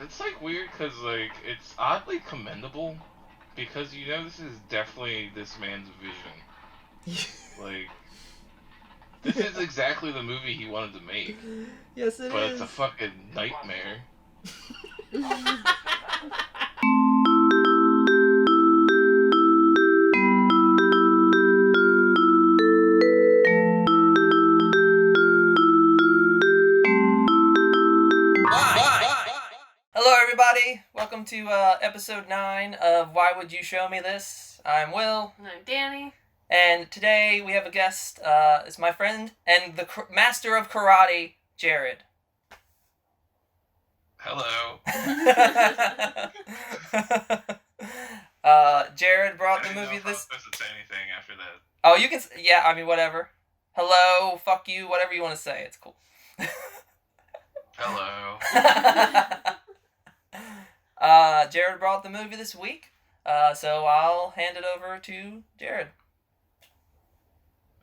It's like weird because like it's oddly commendable because this is definitely this man's vision. Like this is exactly the movie he wanted to make, Yes, it but is. it's a fucking nightmare. Hello, everybody. Welcome to episode 9 of Why Would You Show Me This? I'm Will. And I'm Dani. And today we have a guest. It's my friend and the master of karate, Jared. Hello. Jared brought the movie I this. was supposed to say anything after that. Oh, you can. Yeah, I mean, whatever. Hello, fuck you, whatever you want to say. It's cool. Hello. Jared brought the movie this week, so I'll hand it over to Jared.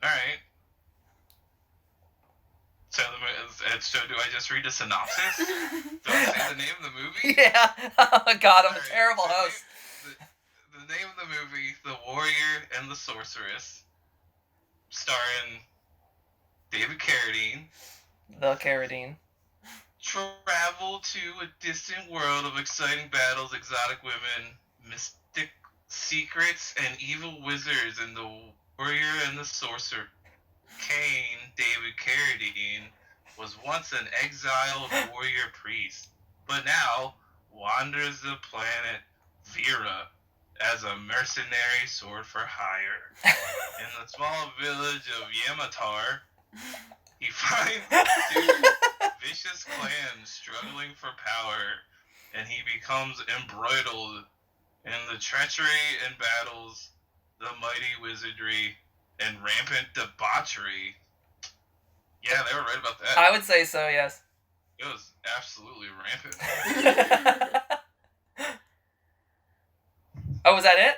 Alright. So do I just read the synopsis? Do I say the name of the movie? Yeah. Oh, God, I'm a Alright, terrible the host. The name of the movie, The Warrior and the Sorceress, starring David Carradine. The Carradine. Travel to a distant world of exciting battles, exotic women, mystic secrets, and evil wizards in The Warrior and the Sorcerer. Cain, David Carradine, was once an exiled warrior priest, but now wanders the planet Vera as a mercenary sword for hire. In the small village of Yamatar, he finds two vicious clans struggling for power, and he becomes embroiled in the treachery and battles, the mighty wizardry, and rampant debauchery. Yeah, they were right about that. I would say so, yes. It was absolutely rampant. Oh, was that it?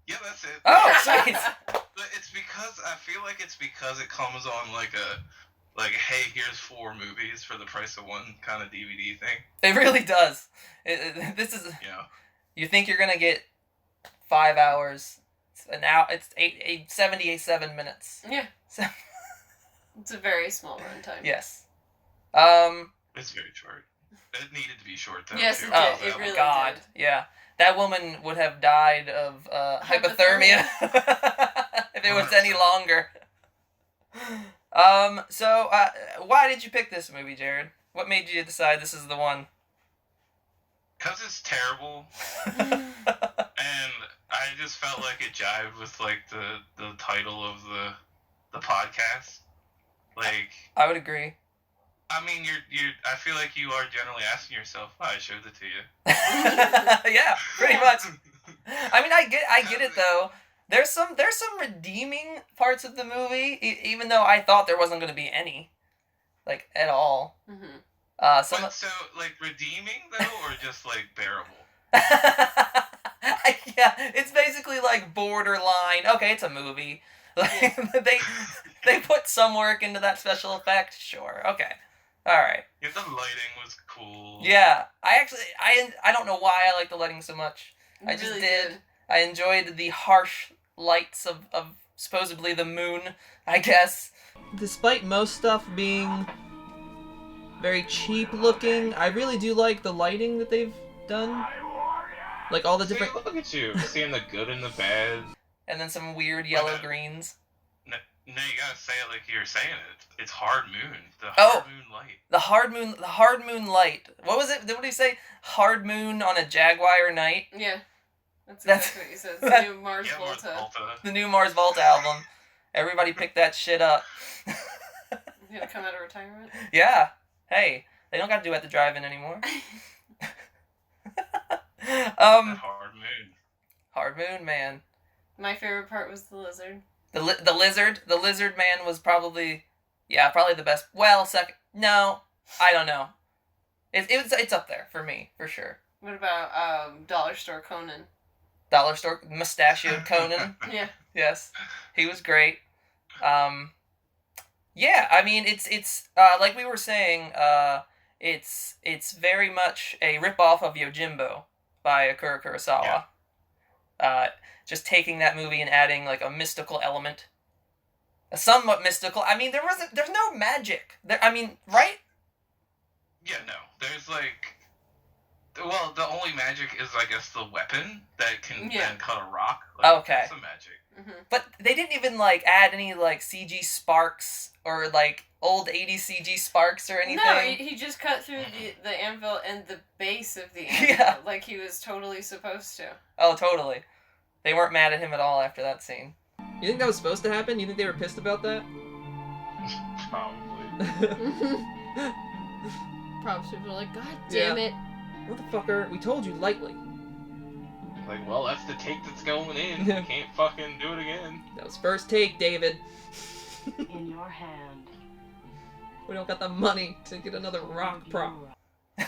Yeah, that's it. Oh, jeez. But it's because I feel like it's because it comes on like hey, here's 4 movies for the price of one kind of DVD thing. It really does. This is. Yeah. You think you're gonna get 5 hours? It's 77 minutes. Yeah. So, It's a very small runtime. yes. It's very short. It needed to be short though. Yes, too. it Oh, did. It really God. did. Yeah. That woman would have died of hypothermia if it was any 100%. longer. So, why did you pick this movie, Jared? What made you decide this is the one? Because it's terrible, and I just felt like it jived with like the title of the podcast. Like, I would agree. I mean, you. I feel like you are generally asking yourself, "Oh, I showed it to you." Yeah, pretty much. I mean, I get it though. There's some redeeming parts of the movie, even though I thought there wasn't going to be any, like at all. Mm-hmm. But so, like, redeeming though, or just like bearable? Yeah, it's basically like borderline. Okay, it's a movie. Like, they put some work into that special effect. Sure. Okay. All right. Yeah, the lighting was cool. Yeah, I don't know why I like the lighting so much. I just really did. I enjoyed the harsh lights of supposedly the moon, I guess. Despite most stuff being very cheap looking, I really do like the lighting that they've done. Like all the different... Look at you, seeing the good and the bad. And then some weird yellow greens. No, you gotta say it like you're saying it. It's hard moon. The Oh! hard moon light. The hard moon light. What was it? What did he say? Hard moon on a Jaguar night? Yeah. That's exactly what you said. It's the new Mars Yeah, Mars Volta. Volta. The new Mars Volta album. Everybody picked that shit up. Gonna come out of retirement? Yeah. Hey, they don't got to do it at the drive-in anymore. That hard moon. Hard moon, man. My favorite part was the lizard. The lizard man was probably the best. Well, second. No, I don't know. It's up there for me for sure. What about Dollar Store Conan? Dollar store mustachioed Conan. Yeah. Yes, he was great. Yeah, I mean it's like we were saying. it's very much a ripoff of Yojimbo by Akira Kurosawa. Just taking that movie and adding like a mystical element, a somewhat mystical. I mean, there's no magic. Right? Yeah, no. There's like, well, the only magic is, I guess, the weapon that can then cut a rock. Like, okay. That's the magic. Mm-hmm. But they didn't even like add any like CG sparks or like old 80s CG sparks or anything. No, he just cut through the anvil and the base of the anvil, Yeah. like he was totally supposed to. Oh, totally. They weren't mad at him at all after that scene. You think that was supposed to happen? You think they were pissed about that? Probably. Props people are like, God damn it. Motherfucker, we told you lightly. Like, well, that's the take that's going in. You can't fucking do it again. That was first take, David. In your hand. We don't got the money to get another rock prop. Not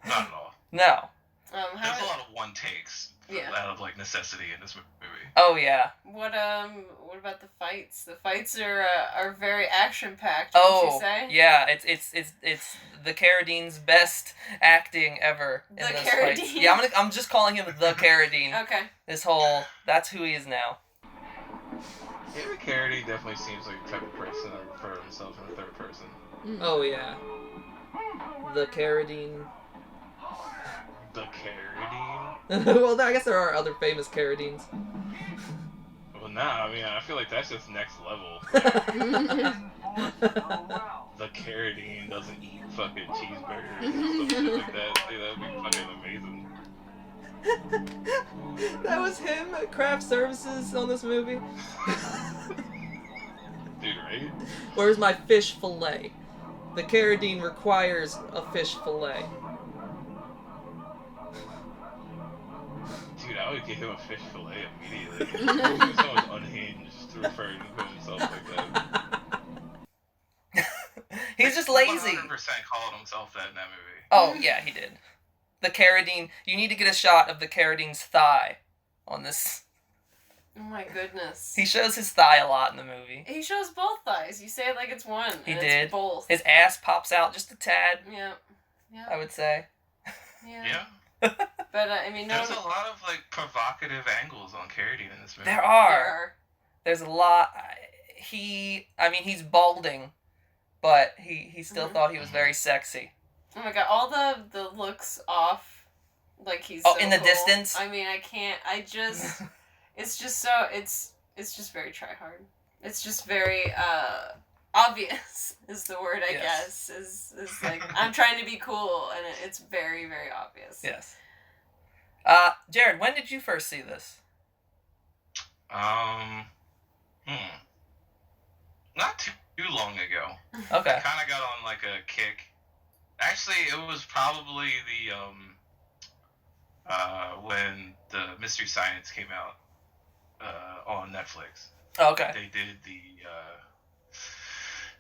at all. No. There's a lot of one takes Yeah. out of like necessity in this movie. Oh yeah. What about the fights? The fights are very action packed. Wouldn't you say? Yeah. It's the Carradine's best acting ever in The this Carradine. fight. Yeah, I'm just calling him the Carradine. Okay. That's who he is now. David Carradine definitely seems like the type of person that would refer to himself in the third person. Oh yeah. The Carradine. The Carradine? Well, I guess there are other famous Carradines. Well, nah, I mean, I feel like that's just next level. The Carradine doesn't eat fucking cheeseburgers and stuff like that. Dude, that would be fucking amazing. That was him at craft services on this movie. Dude, right? Where's my fish fillet? The Carradine requires a fish fillet. Dude, I would give him a fish fillet immediately. He was so much unhinged to refer to himself like that. He's just lazy. 100% called himself that in that movie. Oh, yeah, he did. The Carradine. You need to get a shot of the Carradine's thigh on this. Oh my goodness. He shows his thigh a lot in the movie. He shows both thighs. You say it like it's one. He and did. It's both. His ass pops out just a tad, Yeah. Yeah. I would say. Yeah. Yeah. But I mean, no. There's a lot of like provocative angles on Carradine in this movie. There are. There's a lot. He's balding, but he still thought he was very sexy. Oh my god, all the looks off, like he's Oh, so in the cool. distance? I mean, I can't. I just. It's just so. It's just very try hard. It's just very obvious is the word I Yes. guess. Is like I'm trying to be cool and it's very very obvious. Yes. Jared, when did you first see this? Not too long ago. Okay. I kind of got on like a kick. Actually, it was probably the when the Mystery Science came out on Netflix. Okay. They did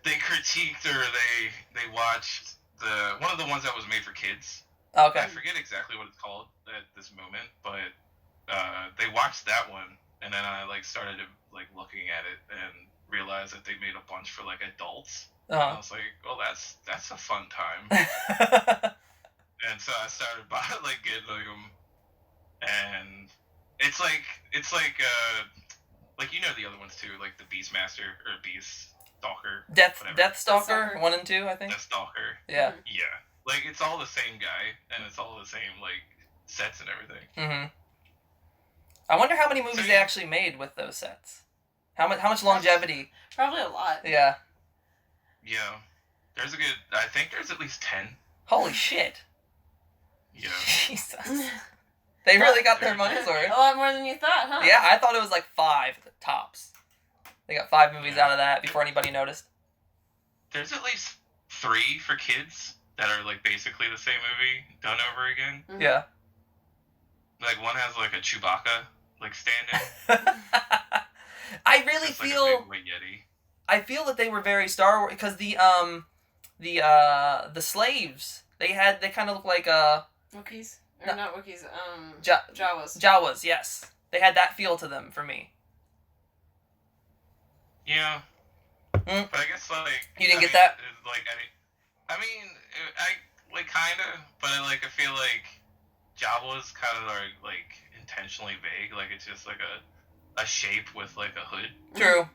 they critiqued or they watched one of the ones that was made for kids. Okay. I forget exactly what it's called at this moment, but they watched that one, and then I like started looking at it and realized that they made a bunch for like adults. And I was like, well, that's a fun time. And so I started getting them, and it's like you know the other ones too, like the Beastmaster or Beaststalker. Death Stalker Stalker. 1 and 2, I think. Deathstalker. Yeah. Yeah. Like it's all the same guy, and it's all the same like sets and everything. Mm-hmm. I wonder how many movies they actually made with those sets. How much longevity? Probably a lot. Yeah. Yeah. I think there's at least 10. Holy shit. Yeah. Jesus. They really got their money's worth. A lot more than you thought, huh? Yeah, I thought it was like 5 at the tops. They got 5 movies out of that before anybody noticed. There's at least 3 for kids that are like basically the same movie done over again. Mm-hmm. Yeah. Like one has like a Chewbacca like stand-in. I really That's feel like a big white Yeti. I feel that they were very Star Wars because the slaves they kind of look like Wookiees? Or No. not Wookiees, Jawas. Jawas. Jawas, yes. They had that feel to them for me. Yeah. Mm. But I guess like You didn't get that? Like I mean, I like kinda, but I feel like Jawa's kind of like intentionally vague. Like it's just like a shape with like a hood. True.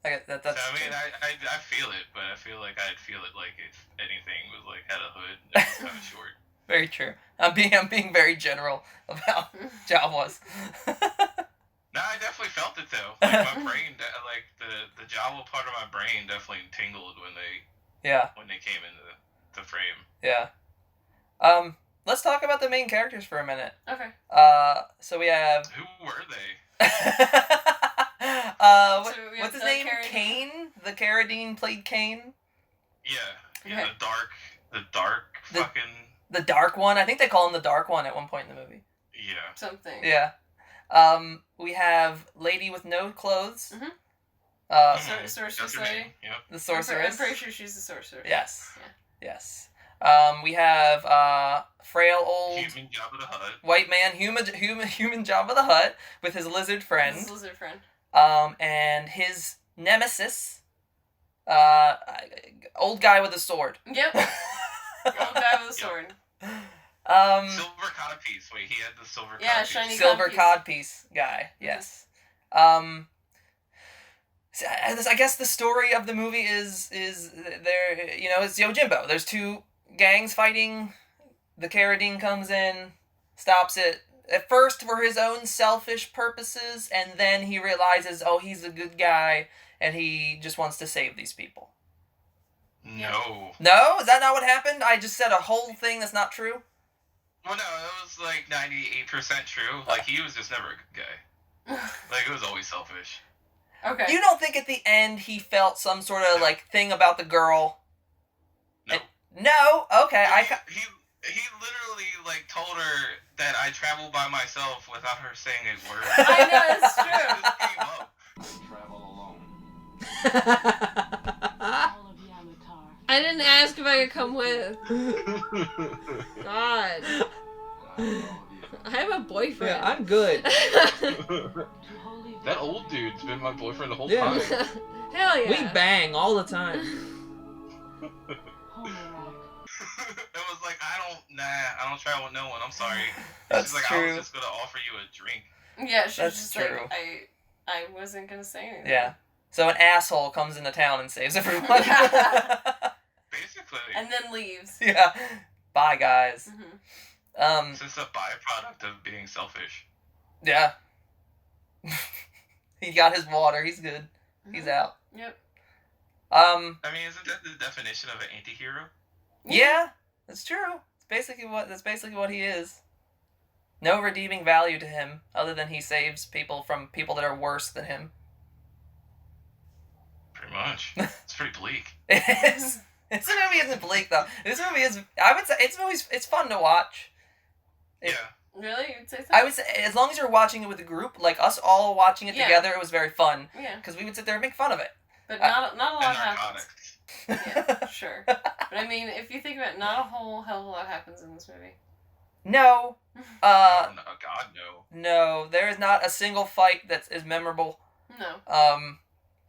That's So I mean, true. I feel it, but I feel like I'd feel it like if anything was like had a hood that was kind of short. Very true. I'm being very general about Jawas. No, I definitely felt it though. Like my brain, like the Jawa part of my brain definitely tingled when they Yeah. came into the frame. Yeah. Let's talk about the main characters for a minute. Okay. So we have. Who were they? So we have What's his the name? Carradine. Kane. The Carradine played Kane. Yeah, Okay. the dark The- fucking The Dark One. I think they call him the Dark One at one point in the movie. yeah. Something. Yeah. We have Lady with No Clothes. Mhm. Sorceress That's her lady. name. Yep. The I'm Sorceress. pretty sure she's the sorceress. Yes. Yeah. Yes. We have frail old Human Jabba the Hutt. white man, human Jabba the Hutt with his lizard friend. His lizard friend. And his nemesis, old guy with a sword. Yep. Old guy with a sword. Silver codpiece. Wait, he had the silver Yeah, codpiece. shiny Silver codpiece. codpiece guy. Yes. So I guess the story of the movie is there. It's Yojimbo. There's two gangs fighting. The Carradine comes in, stops it. At first for his own selfish purposes, and then he realizes, oh, he's a good guy, and he just wants to save these people. No. No? Is that not what happened? I just said a whole thing that's not true? Well, no, it was like 98% true. Like he was just never a good guy. Like it was always selfish. Okay. You don't think at the end he felt some sort of, like, thing about the girl? No. No? Okay, He literally like told her that I travel by myself without her saying a word. I know, it's true. It just came up. Travel alone. I All of Yamatar. didn't ask if I could come with. God. I have a boyfriend. Yeah, I'm good. To holy That old dude's been my boyfriend the whole Yeah. time. Hell yeah. We bang all the time. Holy rock. It was like I don't travel with no one. I'm sorry. That's She's like, I true. was just gonna offer you a drink. Yeah, she was That's just true. like, I wasn't gonna say anything. Yeah. So an asshole comes into town and saves everyone. Basically, And then leaves. Yeah. Bye, guys. Mm-hmm. it's just a byproduct of being selfish. Yeah. He got his water. He's good. He's out. Yep. I mean, isn't that the definition of an anti-hero? Yeah, that's true. That's basically what he is. No redeeming value to him, other than he saves people from people that are worse than him. Pretty much. It's pretty bleak. It is. This movie isn't bleak though. This movie is. I would say it's fun to watch. Yeah. Really? You'd say so? I would say as long as you're watching it with a group, like us all watching it Yeah. together, it was very fun Yeah. because we would sit there and make fun of it. But not a lot And happens. narcotics. Yeah, sure. But I mean, if you think about it, not a whole hell of a lot happens in this movie. No. Oh, no, God, no. No, there is not a single fight that is memorable. No.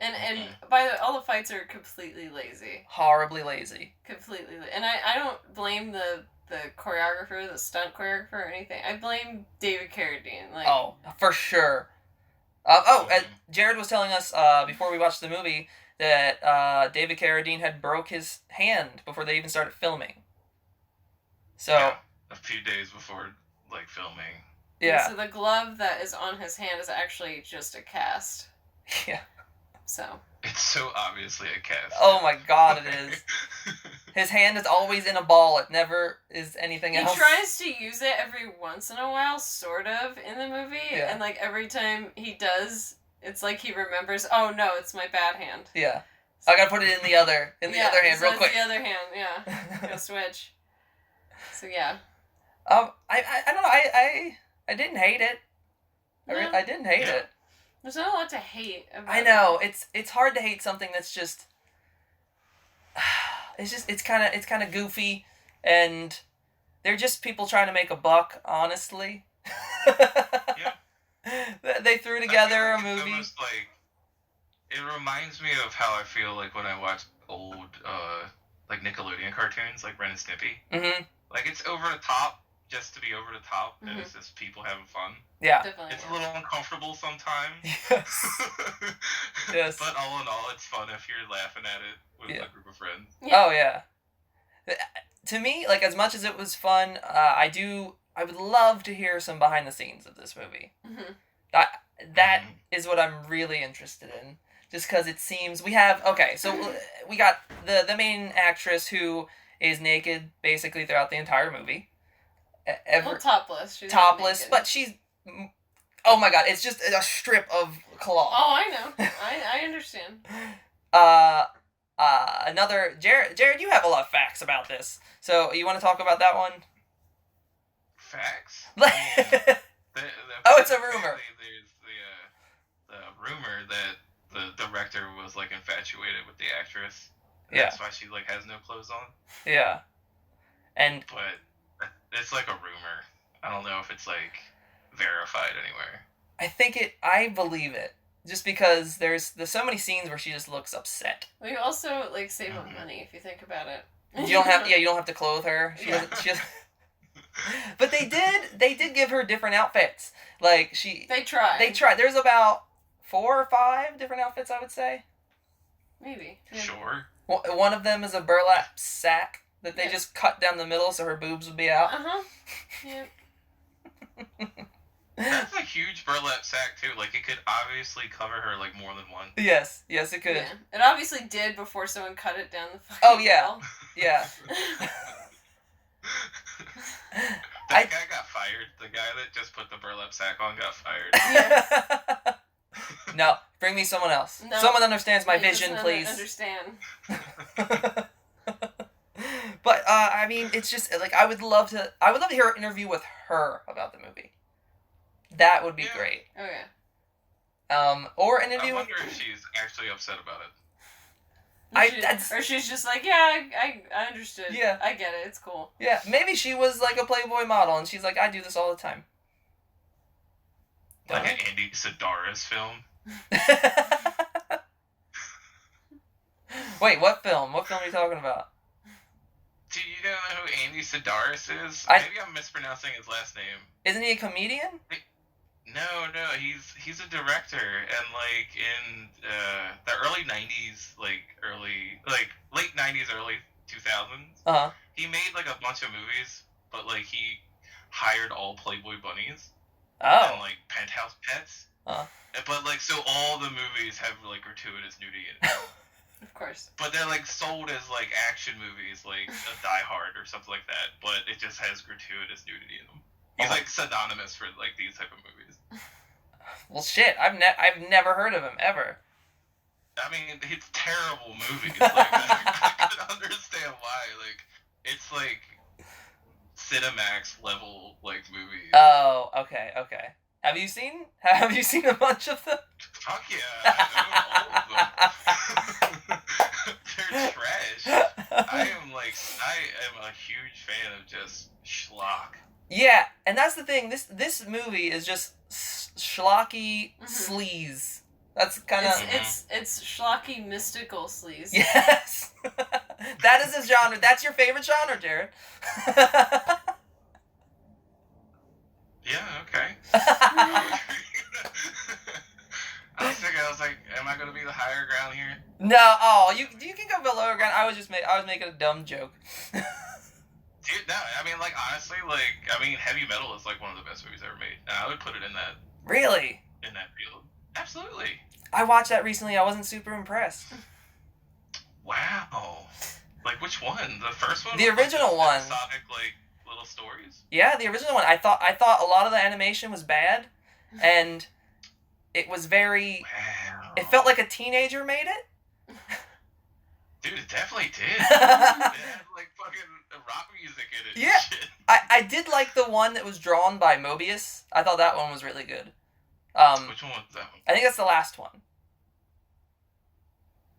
And by the all the fights are completely lazy. Horribly lazy. Completely. And I don't blame the choreographer, the stunt choreographer or anything. I blame David Carradine. Like, Oh, for sure. Jared was telling us before we watched the movie that David Carradine had broke his hand before they even started filming. So, Yeah, a few days before, like, filming. yeah. So the glove that is on his hand is actually just a cast. Yeah. So. It's so obviously a cast. Oh my god, it is. His hand is always in a ball. It never is anything He else. tries to use it every once in a while, sort of, in the movie. Yeah. And, like, every time he does, it's like he remembers, oh, no, it's my bad hand. Yeah. I gotta put it in the other hand so real it's quick. the other hand, yeah. Gotta switch. So, yeah. I don't know. I didn't hate it. No. I didn't hate Yeah. it. There's not a lot to hate about I know it. it's hard to hate something that's just. It's kind of goofy, and they're just people trying to make a buck. Honestly. Yeah. They threw together I a feel like it's movie. almost like, it reminds me of how I feel like when I watch old like Nickelodeon cartoons, like Ren and Snippy. Mm-hmm. Like, it's over the top just to be over the top, and Mhm. it's just people having fun. Yeah. Definitely. It's a little uncomfortable sometimes. Yes. Yes. But all in all, it's fun if you're laughing at it with Yeah. a group of friends. Oh yeah. To me, like as much as it was fun, I would love to hear some behind the scenes of this movie. Mhm. That Mhm. is what I'm really interested in. Just because it seems we got the main actress who is naked basically throughout the entire movie. Well, topless. She's not Topless, naked. but she's. Oh my god! It's just a strip of cloth. Oh, I know. I understand. Another Jared, you have a lot of facts about this. So you want to talk about that one? Facts? Oh, it's a rumor. There's the rumor that the director was like infatuated with the actress. Yeah. That's why she like has no clothes on. Yeah. And But it's like a rumor. I don't know if it's like verified anywhere. I believe it. Just because there's so many scenes where she just looks upset. We also like save on money if you think about it. You don't have to clothe her. She doesn't. But they did give her different outfits. Like They tried. They tried. There's about 4 or 5 different outfits, I would say. Maybe. Yeah. Sure. One of them is a burlap sack that they Yeah. just cut down the middle so her boobs would be out. Yeah. That's a huge burlap sack too. Like it could obviously cover her like more than one. Yes, it could. Yeah. It obviously did before someone cut it down the fucking Oh, yeah. wall. Yeah. That guy got fired. The guy that just put the burlap sack on got fired. Yes. No, bring me someone else. No. Someone understands my He vision, doesn't please. Understand. But I mean, it's just like I would love to hear an interview with her about the movie. That would be Yeah. great. Oh yeah. Or an I interview with. wonder if she's actually upset about it. Or she's just like, yeah, I understood. Yeah. I get it. It's cool. Yeah, maybe she was like a Playboy model, and she's like, I do this all the time. Like an Andy Sedaris film. Wait, what film? What film are you talking about? Do you know who Andy Sedaris is? I- Maybe I'm mispronouncing his last name. Isn't he a comedian? No, he's a director, and like in the early '90s, late '90s, early 2000s, Uh-huh. he made like a bunch of movies, but like he hired all Playboy bunnies and Oh. like penthouse pets. Uh-huh. But like so, all the movies have like gratuitous nudity in it. Of course. But they're like sold as like action movies, like a Die Hard or something like that. But it just has gratuitous nudity in them. He's like synonymous for like these type of movies. Well, shit. I've never heard of him ever. I mean, it's terrible movies. Like, I can understand why. Like, it's like Cinemax level like movies. Oh, okay. Have you seen a bunch of them? Fuck yeah, I know all of them. They're trash. I am a huge fan of just schlock. Yeah, and that's the thing. This movie is just schlocky sleaze. That's kind of It's schlocky mystical sleaze. yes. That is a genre. That's your favorite genre, Jared. Yeah, okay. I was like, am I gonna be the higher ground here? No, you can go below ground. I was making a dumb joke. Dude, no, I mean, like, honestly, Heavy Metal is like one of the best movies ever made, and I would put it in that Really? field. Absolutely. I watched that recently. I wasn't super impressed. Wow. Like, which one? The first one? The with, like, original the one. episodic, like, little stories? Yeah, the original one. I thought a lot of the animation was bad, and it was very. Wow. It felt like a teenager made it. Dude, it definitely did. It had, like, fucking rock music in it. and Yeah. shit. I did like the one that was drawn by Mobius. I thought that one was really good. Which one was that one? I think that's the last one.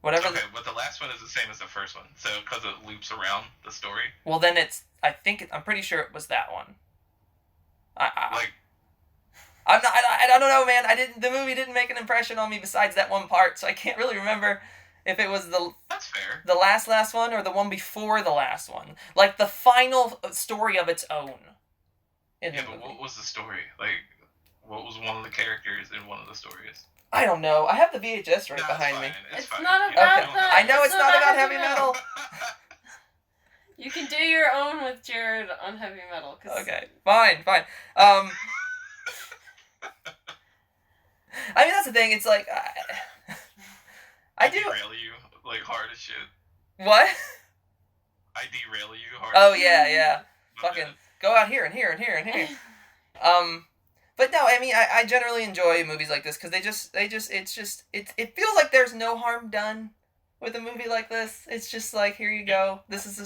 Whatever. Okay, but the last one is the same as the first one, so because it loops around the story. Well, then I'm pretty sure it was that one. Like, I'm not. I don't know, man. The movie didn't make an impression on me besides that one part, so I can't really remember if it was That's fair. the last one or the one before the last one. Like, the final story of its own in the Yeah, but movie. what was the story? Like, what was one of the characters in one of the stories? I don't know. I have the VHS right No, behind it's me. fine. It's fine. not You about don't that. I have know to- it's not about heavy metal. You can do your own with Jared on heavy metal. 'Cause Okay, fine. I mean, that's the thing. It's like I do. derail you like hard as shit. What? I derail you hard. Oh as yeah. My Fucking bad. go out here and here and here and here. But no, I mean, I generally enjoy movies like this because it feels like there's no harm done with a movie like this. It's just like, here you go. This is a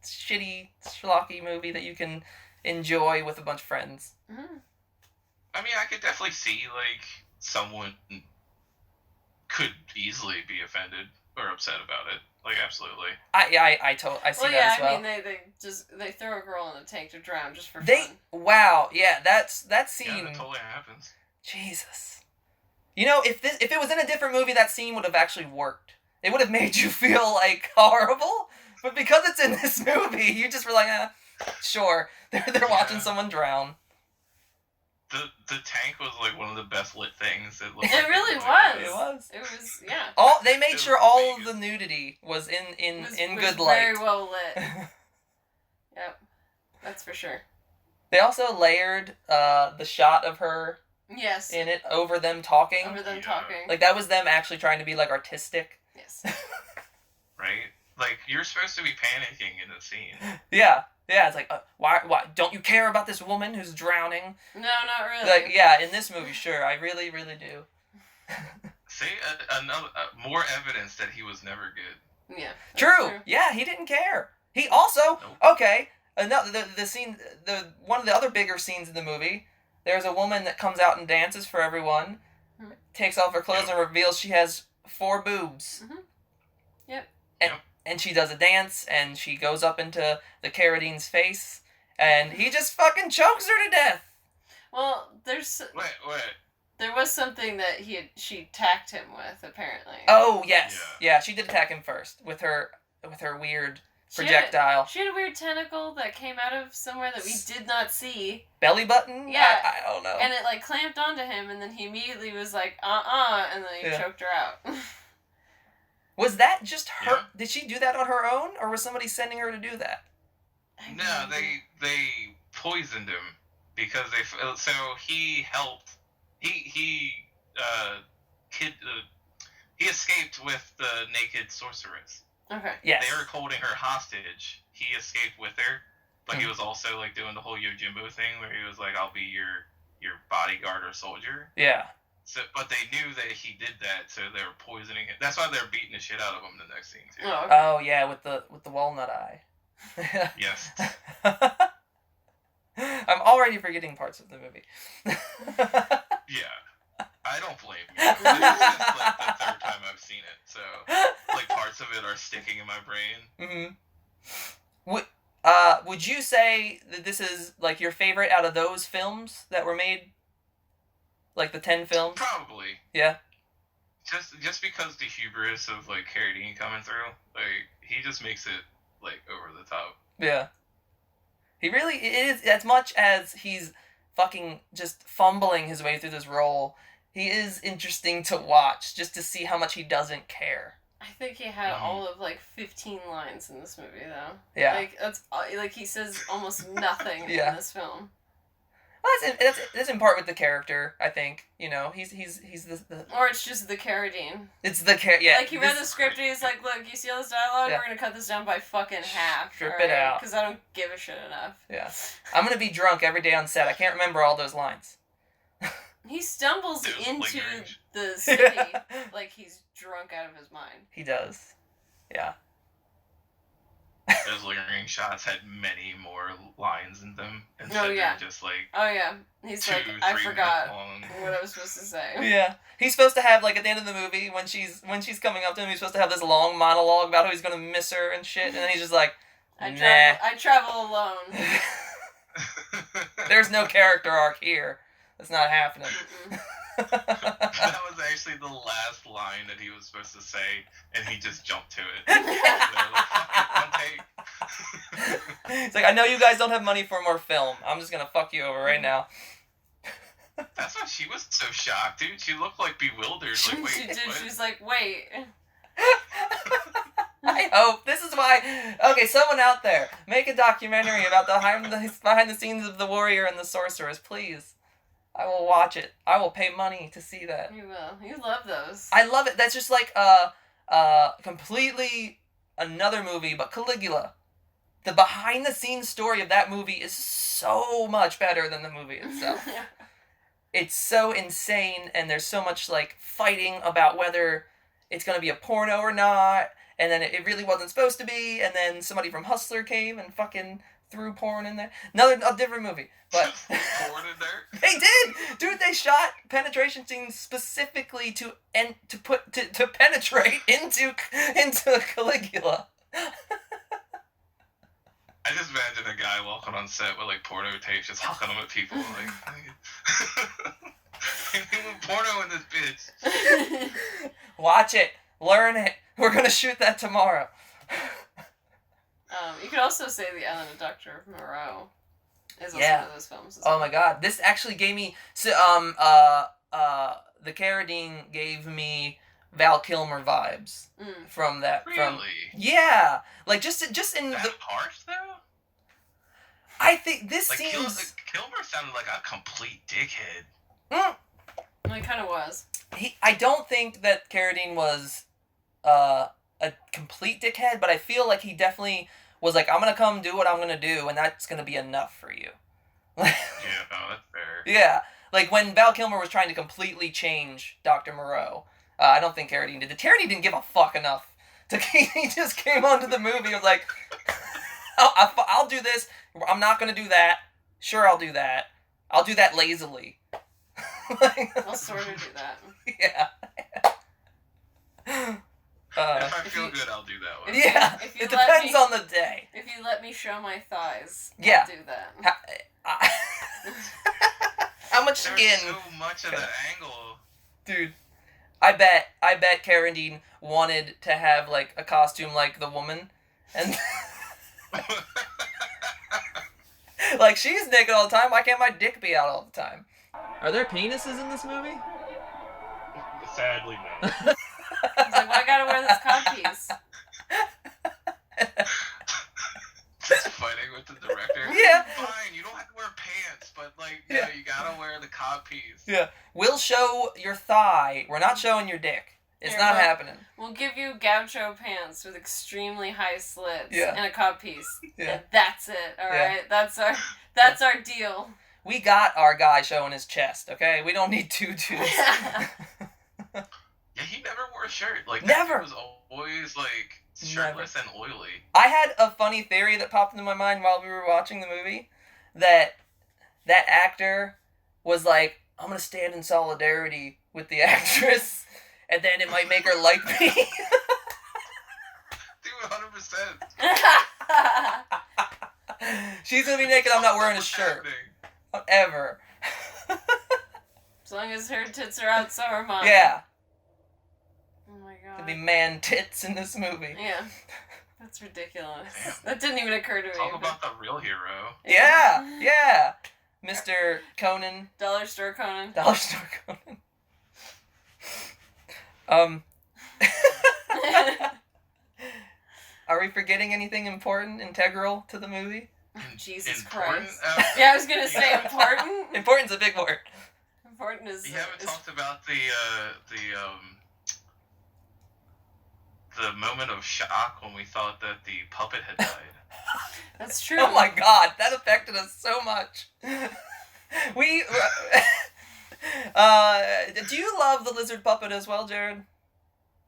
shitty, schlocky movie that you can enjoy with a bunch of friends. Mhm. I mean, I could definitely see like someone could easily be offended or upset about it. Like, absolutely. I see Well, that yeah, as well. I mean, they throw a girl in a tank to drown just for They fun. wow, yeah, that Yeah, scene. that totally happens. Jesus. You know, if it was in a different movie, that scene would have actually worked. It would have made you feel like horrible. But because it's in this movie, you just were like, sure, they're watching Yeah. someone drown. The tank was like one of the best lit things. It, looked It like really was. was. It was, yeah. They made It sure was all of amazing. the nudity was in It was good light. very well lit. Yep, that's for sure. They also layered the shot of her Yes. in it over them talking. Over them Yeah. talking. Like, that was them actually trying to be like artistic. Yes. Right? Like, you're supposed to be panicking in the scene. Yeah, it's like, why don't you care about this woman who's drowning? No, not really. Like, yeah, in this movie, sure, I really, really do. See, another more evidence that he was never good. Yeah. that's True. Yeah, he didn't care. He also okay. Another the scene, one of the other bigger scenes in the movie. There's a woman that comes out and dances for everyone, Mhm. takes off her clothes and reveals she has 4 boobs. Mhm. Yep. And she does a dance, and she goes up into the Carradine's face, and he just fucking chokes her to death. Well, Wait. there was something that she attacked him with, apparently. Oh yes, Yeah. yeah, she did attack him first with her weird She had- projectile She had a weird tentacle that came out of somewhere that we did not see, belly button. Yeah. I don't know. and it like clamped onto him, and then he immediately was like, and then he Yeah. choked her out. Was that just her? Yeah. Did she do that on her own, or was somebody sending her to do that? No, they poisoned him because so he helped. He escaped with the naked sorceress. Okay. Yes. They were holding her hostage. He escaped with her, but he Mhm. was also like doing the whole Yojimbo thing where he was like, "I'll be your bodyguard or soldier." Yeah. So, but they knew that he did that, so they were poisoning it. That's why they're beating the shit out of him in the next scene too. Oh, okay. Oh yeah, with the walnut eye. Yes. I'm already forgetting parts of the movie. Yeah. I don't blame you. This is like the third time I've seen it, so like parts of it are sticking in my brain. Would you say that this is like your favorite out of those films that were made? Like the 10 films? Probably. Yeah. Just because the hubris of like Carradine coming through, like he just makes it like over the top. Yeah. He really is, as much as he's fucking just fumbling his way through this role, he is interesting to watch just to see how much he doesn't care. I think he had all of like 15 lines in this movie, though. Yeah. Like that's like he says almost nothing Yeah. in this film. Well, that's in part with the character, I think. You know, he's the Or it's just the Carradine. it's the yeah. Like he read the this- script and he's like, "Look, you see all this dialogue? Yeah. We're gonna cut this down by fucking half. Strip it out. Because I don't give a shit enough." Yeah. I'm gonna be drunk every day on set. I can't remember all those lines. He stumbles There's into lingering. the city like he's drunk out of his mind. He does. Yeah. Those lingering shots had many more lines in them instead Oh, yeah. of just like Oh yeah, he's 2, like, 3 I minutes forgot long. what I was supposed to say. Yeah. He's supposed to have, like, at the end of the movie, when she's coming up to him, he's supposed to have this long monologue about how he's gonna miss her and shit, and then he's just like, I nah. travel alone. There's no character arc here. That's not happening. Mm-mm. That was actually the last line that he was supposed to say, and he just jumped to it. They were like, fuck it, one take. It's like, I know you guys don't have money for more film. I'm just gonna fuck you over right now. That's why she was so shocked, dude. She looked like bewildered. Like, wait, She did. what? She's like, wait. I hope this is why. Okay, someone out there, make a documentary about the behind the scenes of The Warrior and the Sorceress, please. I will watch it. I will pay money to see that. You will. You love those. I love it. That's just like completely another movie, but Caligula. The behind the scenes story of that movie is so much better than the movie itself. It's so insane, and there's so much like fighting about whether it's gonna be a porno or not, and then it really wasn't supposed to be, and then somebody from Hustler came and fucking through porn in there. A different movie, but Porn in there? they did, dude. They shot penetration scenes specifically to penetrate into Caligula. I just imagine a guy walking on set with like porno tapes, just hucking them at people. Like, porno in this bitch. Watch it, learn it. We're gonna shoot that tomorrow. You could also say The Island of Dr. Moreau is also Yeah. one of those films. As Oh well. my god, this actually gave me the Carradine gave me Val Kilmer vibes from that. Really? Yeah, like just in That the. harsh though? I think this Like seems. Kilmer sounded like a complete dickhead. Well, it kind of was. I don't think that Carradine was a complete dickhead, but I feel like he definitely was like, I'm gonna come do what I'm gonna do, and that's gonna be enough for you. Yeah, no, that's fair. Yeah, like when Val Kilmer was trying to completely change Dr. Moreau, I don't think Carradine did. Carradine didn't give a fuck enough. He just came onto the movie and was like, I'll do this. I'm not gonna do that. Sure, I'll do that. I'll do that lazily. I'll sort of do that. Yeah. If I feel good, I'll do that one. Yeah, If you it let depends me- on the day. If you let me show my thighs, Yeah. I'll do that. How much There's skin, so much of that angle. dude? I bet Carradine wanted to have like a costume like the woman, and like she's naked all the time. Why can't my dick be out all the time? Are there penises in this movie? Sadly, no. He's like, well, I gotta wear this codpiece. Just fighting with the director. Yeah. Fine, you don't have to wear pants, but like, Yeah. you gotta wear the codpiece. Yeah. We'll show your thigh. We're not showing your dick. It's Here, not look. happening. We'll give you gaucho pants with extremely high slits Yeah. and a codpiece. Yeah. And that's it. All Yeah. right. That's our deal. We got our guy showing his chest, okay? We don't need two dudes. Yeah, he never wore a shirt. Like, Never. He was always like shirtless and oily. I had a funny theory that popped into my mind while we were watching the movie, that actor was like, I'm gonna stand in solidarity with the actress, and then it might make her like me. Dude, 100%. She's gonna be naked, I'm not wearing a shirt. Ever. As long as her tits are out, so are mine. Yeah. Oh my There'll god. be man tits in this movie. Yeah. That's ridiculous. That didn't even occur to me. Talk about the real hero. Yeah. Mr. Conan. Dollar Store Conan. Dollar Store Conan. Are we forgetting anything important, integral to the movie? Jesus Important? Christ. Yeah, I was gonna say important. Important's a big word. Important is. You haven't is- talked about the moment of shock when we thought that the puppet had died. That's true. Oh my god, that affected us so much. We... do you love the lizard puppet as well, Jared?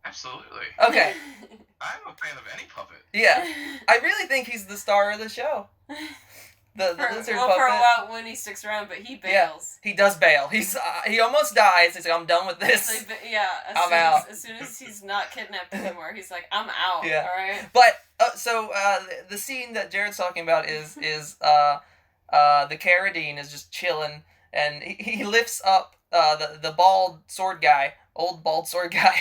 Absolutely. Okay, I'm a fan of any puppet. yeah. I really think he's the star of the show. The lizard puppet. for a while when he sticks around, but he bails. He does bail. He almost dies. He's like, I'm done with this. It's like, yeah, I'm out. As soon as he's not kidnapped anymore, he's like, I'm out. Yeah. All right. But the scene that Jared's talking about is the Carradine is just chilling, and he lifts up the bald sword guy, old bald sword guy,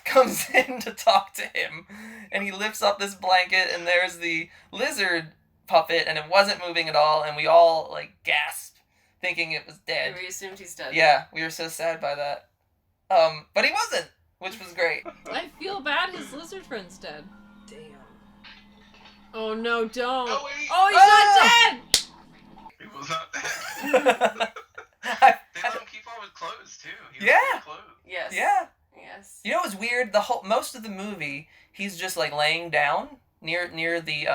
comes in to talk to him, and he lifts up this blanket, and there's the lizard puppet, and it wasn't moving at all, and we all like gasped, thinking it was dead. We assumed he's dead. Yeah, we were so sad by that. But he wasn't, which was great. I feel bad his lizard friend's dead. Damn. Oh no, don't. Oh, wait. Oh, he's not dead! He was not dead. I- They let him keep all his clothes too. He was Yeah. full of clothes. Yes. yeah. Yes. You know what's weird? Most of the movie, he's just like laying down near the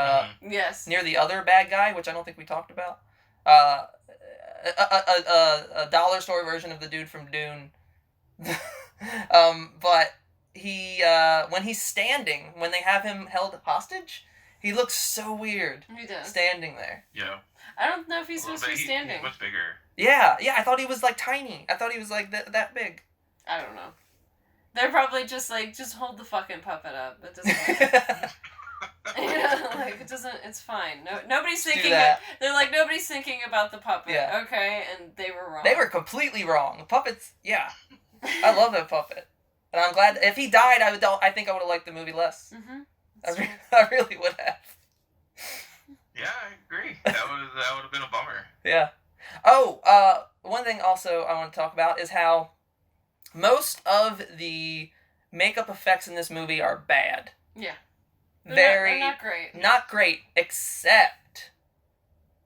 Yes. near the other bad guy, which I don't think we talked about. A dollar store version of the dude from Dune. But he when he's standing, when they have him held hostage, he looks so weird He does. standing there. Yeah. I don't know if he's A little supposed to be bit. standing. He's much bigger. Yeah, I thought he was like tiny. I thought he was like that big. I don't know. They're probably just like, just hold the fucking puppet up. It doesn't matter. Like, it doesn't, it's fine. No, nobody's Do thinking, that. they're like, nobody's thinking about the puppet. Yeah. Okay, and they were wrong. They were completely wrong. The puppets, yeah. I love that puppet. And I'm glad, if he died, I think I would have liked the movie less. Mm-hmm. I really would have. Yeah, I agree. That would have been a bummer. Yeah. Oh, one thing also I want to talk about is how most of the makeup effects in this movie are bad. Yeah. Very They're not great. not great, except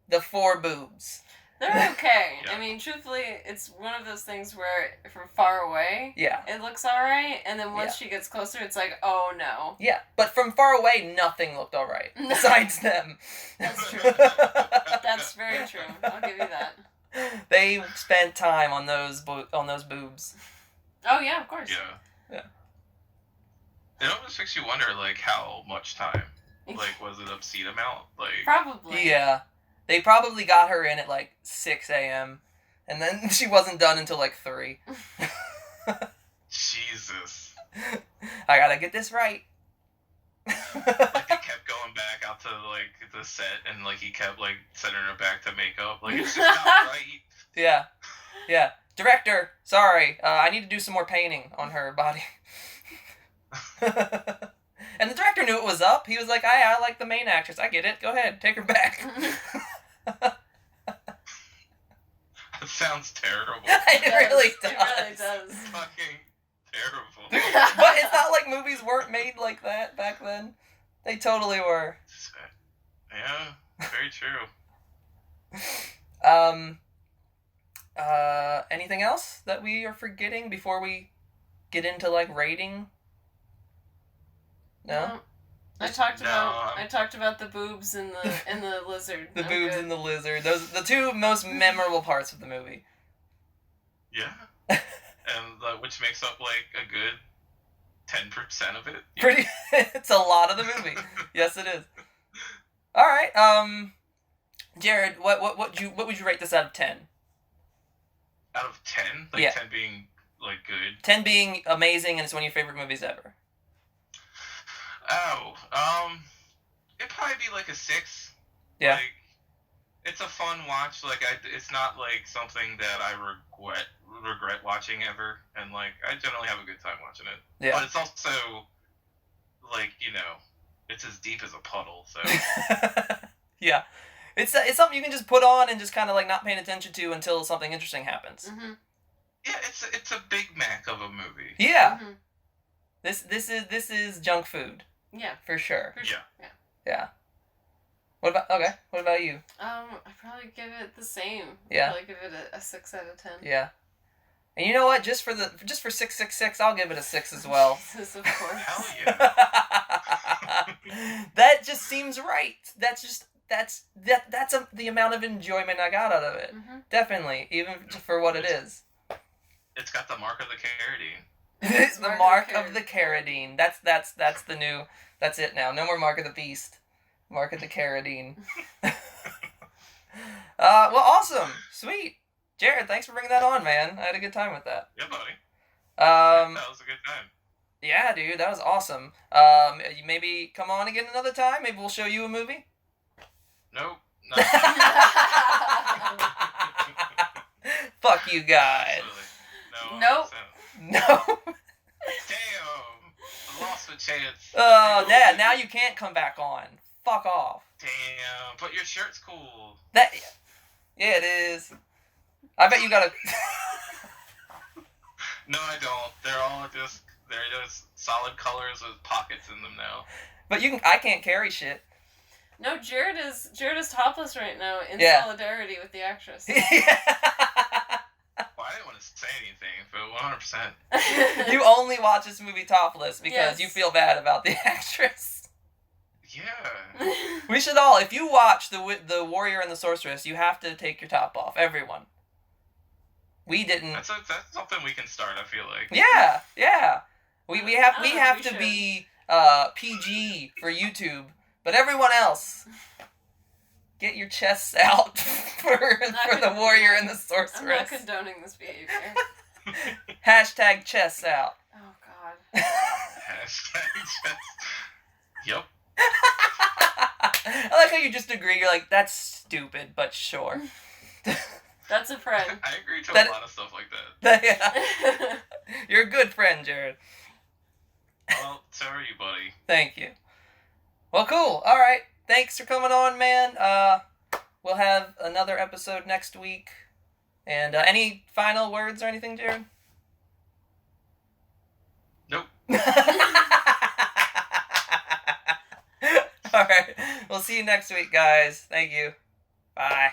the 4 boobs. They're okay. Yeah. I mean, truthfully, it's one of those things where from far away, Yeah. it looks alright, and then once she gets closer, it's like, oh no. Yeah, but from far away, nothing looked alright, besides them. That's true. That's very true. I'll give you that. They spent time on those boobs. Oh yeah, of course. Yeah. Yeah. It almost makes you wonder, like, how much time? Like, was it obscene amount? Like, Probably. Yeah. They probably got her in at like 6 a.m. and then she wasn't done until like 3. Jesus. I gotta get this right. Like, they kept going back out to, like, the set, and, like, he kept, like, sending her back to makeup. Like, it's just not right. Yeah. Yeah. Director, sorry. I need to do some more painting on her body. And the director knew it was up. He was like, I like the main actress. I get it. Go ahead. Take her back. That sounds terrible. It really does. It really does. Fucking terrible. But it's not like movies weren't made like that back then. They totally were. Yeah, very true. Anything else that we are forgetting before we get into like rating? No? I talked about the boobs and the lizard. The boobs and the lizard. Those the 2 most memorable parts of the movie. Yeah. And which makes up, like, a good 10% of it. Pretty it's a lot of the movie. Yes it is. Alright, Jared, what would you rate this out of 10? Out of 10? Like, Yeah. 10 being, like, good. 10 being amazing and it's one of your favorite movies ever. Oh, it'd probably be like a 6. Yeah. Like, it's a fun watch. Like, it's not like something that I regret watching ever. And, like, I generally have a good time watching it. Yeah. But it's also, like, you know, it's as deep as a puddle. So Yeah. It's something you can just put on and just kind of like not paying attention to until something interesting happens. Mm-hmm. yeah, it's a Big Mac of a movie. Yeah. Mm-hmm. This is junk food Yeah. for sure. For sure. Yeah. Yeah. What about you? I'd probably give it the same. Yeah. I'd probably give it a 6 out of 10. Yeah. And you know what? Just for 666, I'll give it a 6 as well. Jesus, of course. Hell yeah. That just seems right. That's the amount of enjoyment I got out of it. Mm-hmm. Definitely, even for what it is. It's got the mark of the Carradine. It's the mark of the Carradine. That's the new. That's it now. No more Mark of the Beast. Mark of the Carradine. Well, awesome, sweet, Jared. Thanks for bringing that on, man. I had a good time with that. Yeah, buddy. That was a good time. Yeah, dude, that was awesome. Maybe come on again another time. Maybe we'll show you a movie. Nope. No. Fuck you guys. Absolutely. Nope. No. Damn. I lost a chance. Oh, Dad, now you can't come back on. Fuck off. Damn. But your shirt's cool. That. Yeah, it is. I bet you got a. No, I don't. They're just solid colors with pockets in them now. But you can. I can't carry shit. No, Jared is topless right now in Yeah. solidarity with the actress. Well, I didn't want to say anything, but 100%. You only watch this movie topless because Yes. you feel bad about the actress. Yeah. We should all, if you watch the Warrior and the Sorceress, you have to take your top off. Everyone. We didn't. That's something we can start, I feel like. Yeah. We have we to should. be PG for YouTube, but everyone else, get your chests out for the Warrior and the I'm not Sorceress. condoning this behavior. Hashtag chests out. Oh God. Hashtag just... Yep. I like how you just agree. You're like, that's stupid, but sure. That's a friend. I agree to That- a lot of stuff like that. Yeah. You're a good friend, Jared. Well, so are you, buddy. Thank you. Well, cool. All right. Thanks for coming on, man. We'll have another episode next week. And any final words or anything, Jared? Nope. All right. We'll see you next week, guys. Thank you. Bye.